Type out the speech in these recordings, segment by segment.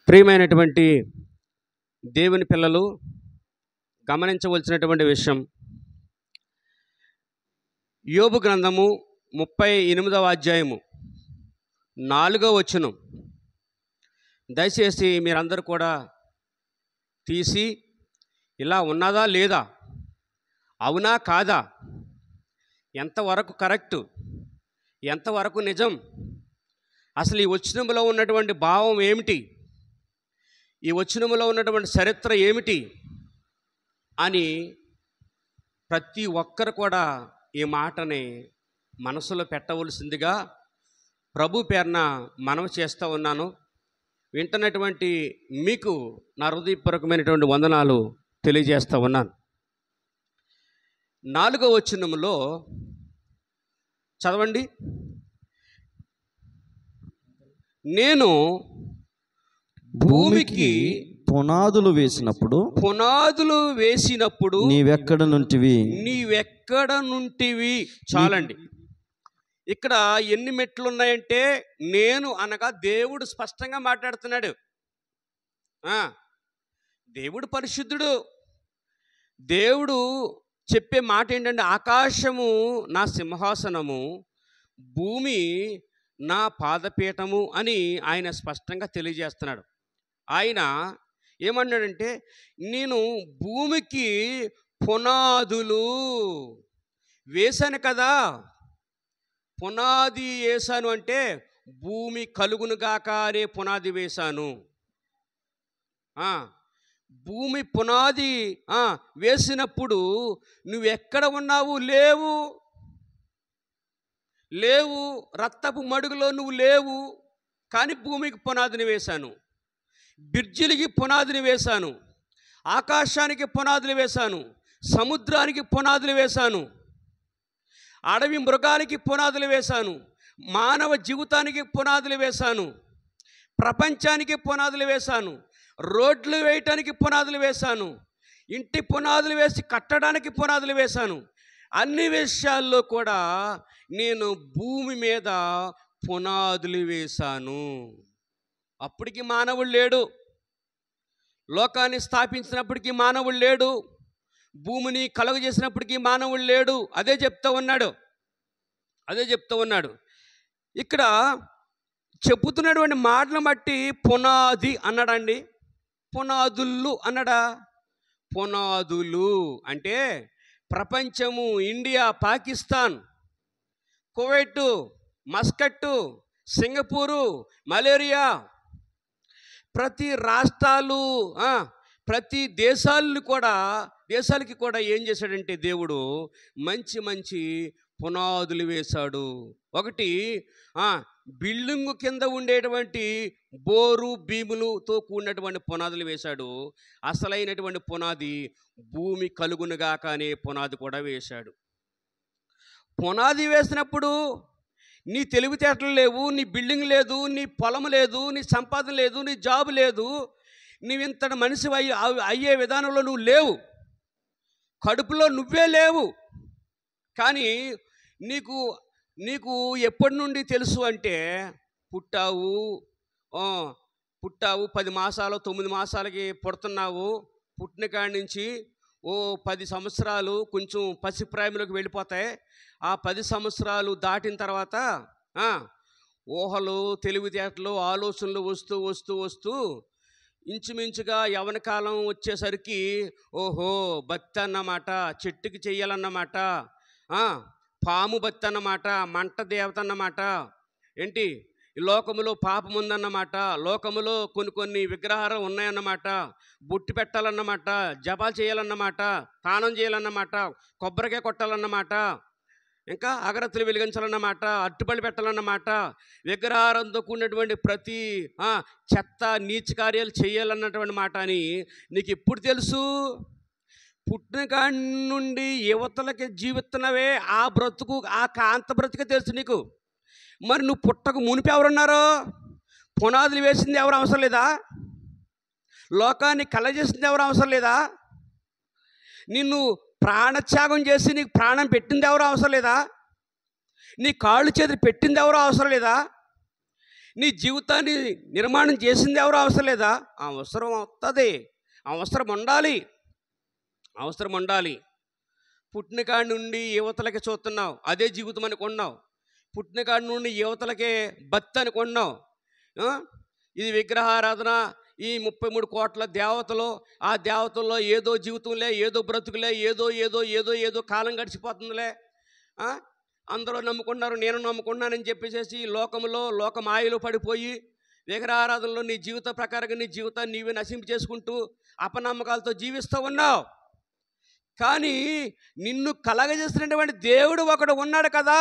ప్రియమైనటువంటి దేవుని పిల్లలు గమనించవలసినటువంటి విషయం, యోబు గ్రంథము 38వ అధ్యాయము 4వ వచనం. దయచేసి మీరందరూ కూడా తీసి ఇలా ఉన్నదా లేదా, అవునా కాదా, ఎంతవరకు కరెక్టు, ఎంతవరకు నిజం, అసలు ఈ వచనములో ఉన్నటువంటి భావం ఏమిటి, ఈ వచనములో ఉన్నటువంటి చరిత్ర ఏమిటి అని ప్రతి ఒక్కరు కూడా ఈ మాటని మనసులో పెట్టవలసిందిగా ప్రభు పేరున మనవి చేస్తూ ఉన్నాను. వింటున్నటువంటి మీకు నా హృదయపూర్వకమైనటువంటి వందనాలు తెలియజేస్తూ ఉన్నాను. 4వ వచనములో చదవండి. నేను భూమికి పునాదులు వేసినప్పుడు నీవెక్కడ నుంటివి. చాలండి. ఇక్కడ ఎన్ని మెట్లు ఉన్నాయంటే, నేను అనగా దేవుడు స్పష్టంగా మాట్లాడుతున్నాడు. దేవుడు పరిశుద్ధుడు. దేవుడు చెప్పే మాట ఏంటంటే, ఆకాశము నా సింహాసనము, భూమి నా పాదపీఠము అని ఆయన స్పష్టంగా తెలియజేస్తున్నాడు. ఆయన ఏమన్నాడంటే, నేను భూమికి పునాదులు వేశాను కదా. పునాది వేశాను అంటే భూమి కలుగునుగాక అనే పునాది వేశాను. భూమి పునాది వేసినప్పుడు నువ్వెక్కడ ఉన్నావు? లేవు. రక్తపు మడుగులో నువ్వు లేవు. కానీ భూమికి పునాదిని వేశాను, బ్రిడ్జిలకి పునాదిని వేశాను, ఆకాశానికి పునాదులు వేశాను, సముద్రానికి పునాదులు వేశాను, అడవి మృగాలకి పునాదులు వేశాను, మానవ జీవితానికి పునాదులు వేశాను, ప్రపంచానికి పునాదులు వేశాను, రోడ్లు వేయటానికి పునాదులు వేశాను, ఇంటి పునాదులు వేసి కట్టడానికి పునాదులు వేశాను. అన్ని విషయాల్లో కూడా నేను భూమి మీద పునాదులు వేశాను. అప్పటికి మానవుడు లేడు. లోకాన్ని స్థాపించినప్పటికీ మానవుడు లేడు. భూమిని కలుగజేసినప్పటికీ మానవుడు లేడు. అదే చెప్తూ ఉన్నాడు. ఇక్కడ చెబుతున్నటువంటి మాటలు బట్టి పునాది అన్నాడండి, పునాదులు అన్నాడా? పునాదులు అంటే ప్రపంచము, India, Pakistan, Kuwait, Muscat, Singapore, మలేరియా, ప్రతి రాష్ట్రాలు, ప్రతి దేశాలకి కూడా ఏం చేశాడంటే దేవుడు మంచి మంచి పునాదులు వేశాడు. ఒకటి బిల్డింగు కింద ఉండేటువంటి బోరు భీములతో కూడినటువంటి పునాదులు వేశాడు. అసలైనటువంటి పునాది భూమి కలుగునుగాక అనే పునాది కూడా వేశాడు. పునాది వేసినప్పుడు నీ తెలివితేటలు లేవు, నీ బిల్డింగ్ లేదు, నీ పొలం లేదు, నీ సంపాదన లేదు, నీ జాబ్ లేదు, నీవింతటి మనిషి అయ్యే విధానంలో నువ్వు లేవు, కడుపులో నువ్వే లేవు. కానీ నీకు ఎప్పటి నుండి తెలుసు అంటే, పుట్టావు 10 మాసాలు 9 మాసాలకి పుడుతున్నావు. పుట్టిన కాడి నుంచి 10 సంవత్సరాలు కొంచెం పసిప్రాయంలోకి వెళ్ళిపోతాయి. ఆ 10 సంవత్సరాలు దాటిన తర్వాత ఊహలు, తెలివితేటలు, ఆలోచనలు వస్తూ ఇంచుమించుగా యవ్వన కాలం వచ్చేసరికి ఓహో భక్తి అన్నమాట, చెట్టుకి చెయ్యాలన్నమాట, పాము భక్తి అన్నమాట, మంట దేవత అన్నమాట, ఏంటి ఈ లోకములో పాపం ఉందన్నమాట, లోకములో కొన్ని విగ్రహాలు ఉన్నాయన్నమాట, బొట్టు పెట్టాలన్నమాట, జపాలు చేయాలన్నమాట, తానం చేయాలన్నమాట, కొబ్బరికాయ కొట్టాలన్నమాట, ఇంకా అగరత్తులు వెలిగించాలన్నమాట, అట్టుపళ్ళు పెట్టాలన్నమాట, విగ్రహారంతో కూడినటువంటి ప్రతి చెత్త నీచ కార్యాలు చేయాలన్నటువంటి మాట అని నీకు ఎప్పుడు తెలుసు? పుట్టిన కాడి నుండి యువతలకి జీవిస్తున్నవే ఆ బ్రతుకు, ఆ కాంత బ్రతుకే తెలుసు నీకు. మరి నువ్వు పుట్టకు మునిపి ఎవరున్నారో? పునాదులు వేసింది ఎవరు అవసరం లేదా? లోకాన్ని కలగజేసింది ఎవరు అవసరం లేదా? నిన్ను ప్రాణత్యాగం చేసి నీకు ప్రాణం పెట్టింది ఎవరు అవసరం లేదా? నీ కాళ్ళు చేతులు పెట్టింది ఎవరో అవసరం లేదా? నీ జీవితాన్ని నిర్మాణం చేసింది ఎవరు అవసరం లేదా? అవసరం వస్తుంది, అవసరం ఉండాలి, అవసరం ఉండాలి. పుట్టిన కాడి నుండి యువతలకి చూస్తున్నావు, అదే జీవితం అనుకున్నావు. పుట్టిన కాడి నుండి యువతలకే భక్తి అనుకున్నావు. ఇది విగ్రహారాధన, ఈ 33 కోట్ల దేవతలు, ఆ దేవతల్లో ఏదో జీవితంలే, ఏదో బ్రతుకులే, ఏదో ఏదో ఏదో ఏదో కాలం గడిచిపోతుందిలే, అందరూ నమ్ముకున్నారు, నేను నమ్ముకున్నానని చెప్పేసి లోకంలో లోకమాయలో పడిపోయి విగ్రహారాధనలో నీ జీవిత ప్రకారంగా నీ జీవితాన్ని నీవే నశింపు చేసుకుంటూ అపనమ్మకాలతో జీవిస్తూ ఉన్నావు. కానీ నిన్ను కలగజేసినటువంటి దేవుడు ఒకడు ఉన్నాడు కదా,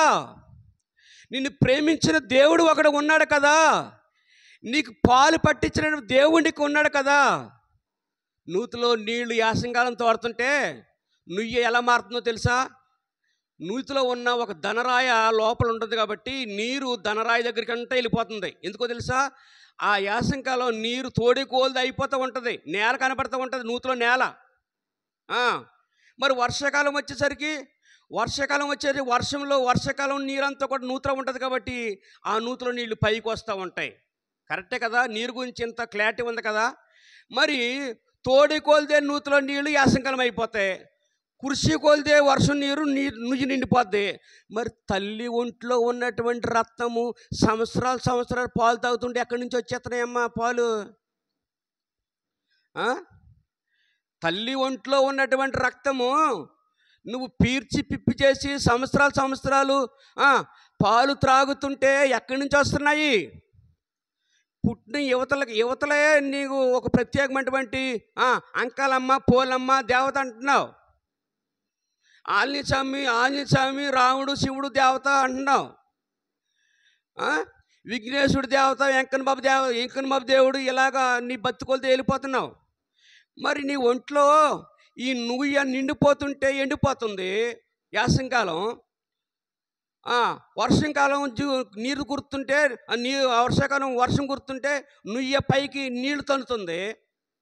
నిన్ను ప్రేమించిన దేవుడు ఒకడు ఉన్నాడు కదా, నీకు పాలు పట్టించిన దేవుడికి ఉన్నాడు కదా. నూతిలో నీళ్లు యాసంకాలం తోడుతుంటే నుయ్యి ఎలా మారుతుందో తెలుసా? నూతిలో ఉన్న ఒక ధనరాయ లోపల ఉంటుంది కాబట్టి నీరు ధనరాయి దగ్గరికి అంతా వెళ్ళిపోతుంది. ఎందుకో తెలుసా? ఆ యాసంకాలం నీరు తోడికోల్ది అయిపోతూ ఉంటుంది, నేల కనపడుతూ ఉంటుంది, నూతిలో నేల. మరి వర్షాకాలం వచ్చేసరికి వర్షాకాలం నీరంతా కూడా నూతిలో ఉంటుంది కాబట్టి ఆ నూతిలో నీళ్లు పైకి వస్తూ ఉంటాయి. కరెక్టే కదా? నీరు గురించి ఇంత క్లారిటీ ఉంది కదా. మరి తోడి కోల్దే నూతిలో నీళ్లు యాసంకాలం అయిపోతాయి, కుర్చీ కోల్దే వర్షం నుయ్యి నిండిపోద్ది. మరి తల్లి ఒంట్లో ఉన్నటువంటి రక్తము సంవత్సరాలు పాలు తాగుతుంటే ఎక్కడి నుంచి వచ్చేస్తున్నాయమ్మా పాలు? తల్లి ఒంట్లో ఉన్నటువంటి రక్తము నువ్వు పీర్చి పిప్పి చేసి సంవత్సరాలు పాలు త్రాగుతుంటే ఎక్కడి నుంచి వస్తున్నాయి? పుట్టిన యువతలే నీకు ఒక ప్రత్యేకమైనటువంటి అంకాలమ్మ, పోలమ్మ, దేవత అంటున్నావు. ఆంజనేయ స్వామి, రాముడు, శివుడు దేవత అంటున్నావు. విఘ్నేశ్వరుడు దేవత, వెంకన్న బాబు దేవుడు, ఇలాగా నీ బతుకులతో వెళ్ళిపోతున్నావు. మరి నీ ఒంట్లో ఈ నువ్వు నిండిపోతుంటే ఎండిపోతుంది యాసంకాలం. వర్షంకాలం నీరు కురుతుంటే వర్షాకాలం వర్షం కురుతుంటే నుయ్య పైకి నీళ్లు తన్నుతుంది.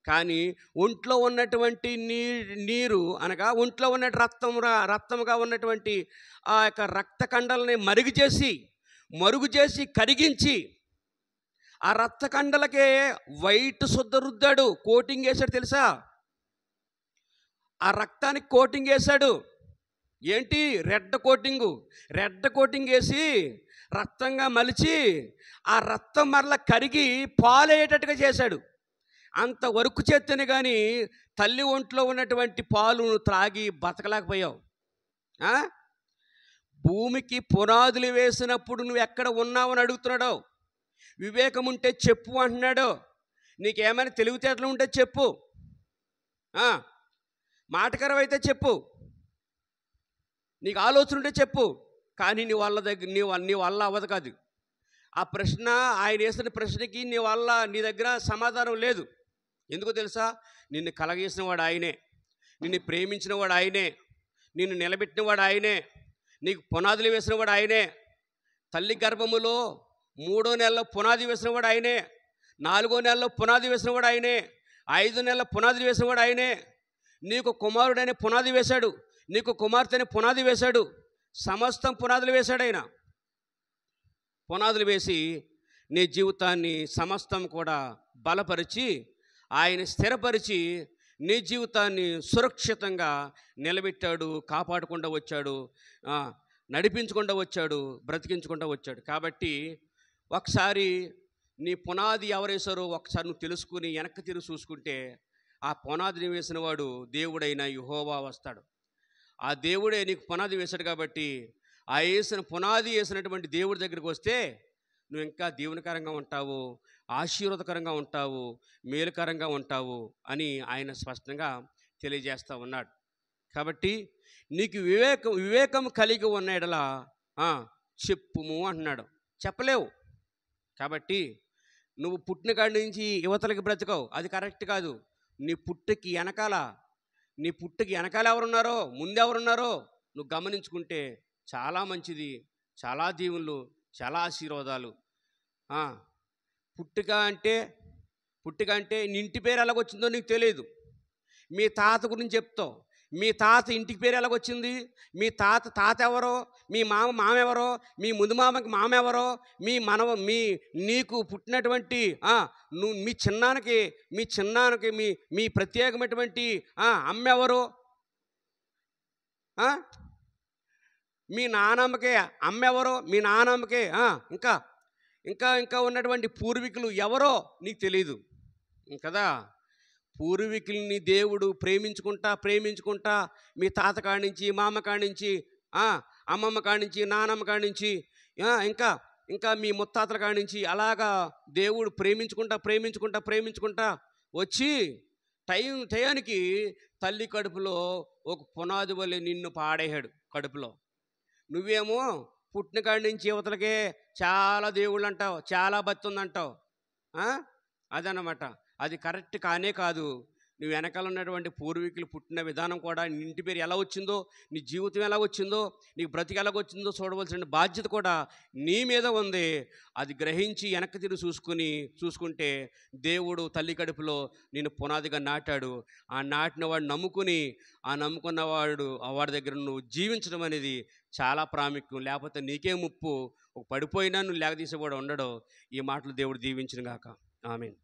కానీ ఒంట్లో ఉన్నటువంటి నీరు అనగా ఒంట్లో ఉన్న రక్తముగా ఉన్నటువంటి ఆ యొక్క రక్త కండలని మరుగు చేసి కరిగించి ఆ రక్త కండలకే వైట్ శుద్ధ రుద్దాడు, కోటింగ్ వేశాడు తెలుసా? ఆ రక్తానికి కోటింగ్ వేశాడు. ఏంటి? రెడ్ కోటింగ్ వేసి రక్తంగా మలిచి ఆ రక్తం మరల కరిగి పాలయ్యేటట్టుగా చేశాడు. అంతవరకు చేస్తేనే కానీ తల్లి ఒంట్లో ఉన్నటువంటి పాలు త్రాగి బతకలేకపోయావు. భూమికి పునాదులు వేసినప్పుడు నువ్వు ఎక్కడ ఉన్నావని అడుగుతున్నాడు. వివేకం ఉంటే చెప్పు అంటున్నాడు. నీకేమైనా తెలివితేటలు ఉంటే చెప్పు, మాటకరం అయితే చెప్పు, నీకు ఆలోచన ఉంటే చెప్పు. కానీ నీ వల్ల అవ్వదు కాదు. ఆ ప్రశ్న, ఆయన వేసిన ప్రశ్నకి నీ దగ్గర సమాధానం లేదు. ఎందుకో తెలుసా? నిన్ను కలగజేసిన వాడు ఆయనే, నిన్ను ప్రేమించిన వాడు ఆయనే, నిన్ను నిలబెట్టిన వాడు ఆయనే, నీకు పునాదులు వేసిన వాడు ఆయనే. తల్లి గర్భములో 3వ నెలలో పునాది వేసిన వాడు ఆయనే, 4వ నెలలో పునాది వేసిన వాడు ఆయనే, 5 నెలల పునాది వేసిన వాడు ఆయనే. నీకు కుమారుడైన పునాది వేశాడు, నీకు కుమార్తెని పునాది వేశాడు, సమస్తం పునాదులు వేశాడు ఆయన. పునాదులు వేసి నీ జీవితాన్ని సమస్తం కూడా బలపరిచి ఆయన స్థిరపరిచి నీ జీవితాన్ని సురక్షితంగా నిలబెట్టాడు, కాపాడుకుండా వచ్చాడు, నడిపించుకుండా వచ్చాడు, బ్రతికించుకుండా వచ్చాడు. కాబట్టి ఒకసారి నీ పునాది ఎవరేశారో ఒకసారి నువ్వు తెలుసుకుని వెనక్కి తిరిగి చూసుకుంటే ఆ పునాదిని వేసిన వాడు దేవుడైన యెహోవా వస్తాడు. ఆ దేవుడే నీకు పునాది వేశాడు. కాబట్టి ఆ పునాది వేసినటువంటి దేవుడి దగ్గరికి వస్తే నువ్వు ఇంకా దీవెనకరంగా ఉంటావు, ఆశీర్వాదకరంగా ఉంటావు, మేలుకరంగా ఉంటావు అని ఆయన స్పష్టంగా తెలియజేస్తూ ఉన్నాడు. కాబట్టి నీకు వివేకం కలిగి ఉన్న ఎడల చెప్పుము అంటున్నాడు. చెప్పలేవు. కాబట్టి నువ్వు పుట్టిన కాడి నుంచి యువతలకి బ్రతకవు, అది కరెక్ట్ కాదు. నీ పుట్టుకి వెనకాల ఎవరున్నారో ముందెవరున్నారో నువ్వు గమనించుకుంటే చాలా మంచిది, చాలా దీవులు, చాలా ఆశీర్వాదాలు. పుట్టుక అంటే నీ ఇంటి పేరు ఎలాగొచ్చిందో నీకు తెలియదు. మీ తాత గురించి చెప్తావు, మీ తాత ఇంటికి పేరు ఎలాగొచ్చింది? మీ తాత ఎవరో, మీ మామ ఎవరో, మీ ముందు మామకి మామ ఎవరో, నీకు పుట్టినటువంటి నువ్వు మీ చిన్నానికి మీ ప్రత్యేకమైనటువంటి అమ్మ ఎవరు? మీ నానమ్మకే అమ్మ ఎవరో, మీ నానమ్మకే ఇంకా ఇంకా ఇంకా ఉన్నటువంటి పూర్వీకులు ఎవరో నీకు తెలీదు కదా. పూర్వీకుల్ని దేవుడు ప్రేమించుకుంటా మీ తాత కాడి నుంచి, మామ కాడి నుంచి, అమ్మమ్మ కాడి నుంచి, నానమ్మ కాడి నుంచి, ఇంకా ఇంకా మీ ముత్తాతల కాడి నుంచి అలాగా దేవుడు ప్రేమించుకుంటా వచ్చి టయానికి తల్లి కడుపులో ఒక పునాది వలె నిన్ను పాడేశాడు కడుపులో. నువ్వేమో పుట్టిన కాడి నుంచి యువతలకే చాలా దేవుళ్ళు అంటావు, చాలా భక్తి ఉందంటావు. అదన్నమాట. అది కరెక్ట్ కానే కాదు. నువ్వు వెనకాల ఉన్నటువంటి పూర్వీకులు పుట్టిన విధానం కూడా, నీ ఇంటి పేరు ఎలా వచ్చిందో, నీ జీవితం ఎలా వచ్చిందో, నీకు బ్రతికి ఎలాగొచ్చిందో చూడవలసిన బాధ్యత కూడా నీ మీద ఉంది. అది గ్రహించి వెనక్కి తిరిగి చూసుకుంటే దేవుడు తల్లి కడుపులో నేను పునాదిగా నాటాడు. ఆ నాటిన వాడు నమ్ముకున్నవాడు వాడి దగ్గర నువ్వు జీవించడం అనేది చాలా ప్రాముఖ్యం. లేకపోతే నీకే ముప్పు. పడిపోయినా నువ్వు లేకదీసేవాడు ఉండడు. ఈ మాటలు దేవుడు దీవించును గాక. ఆమేన్.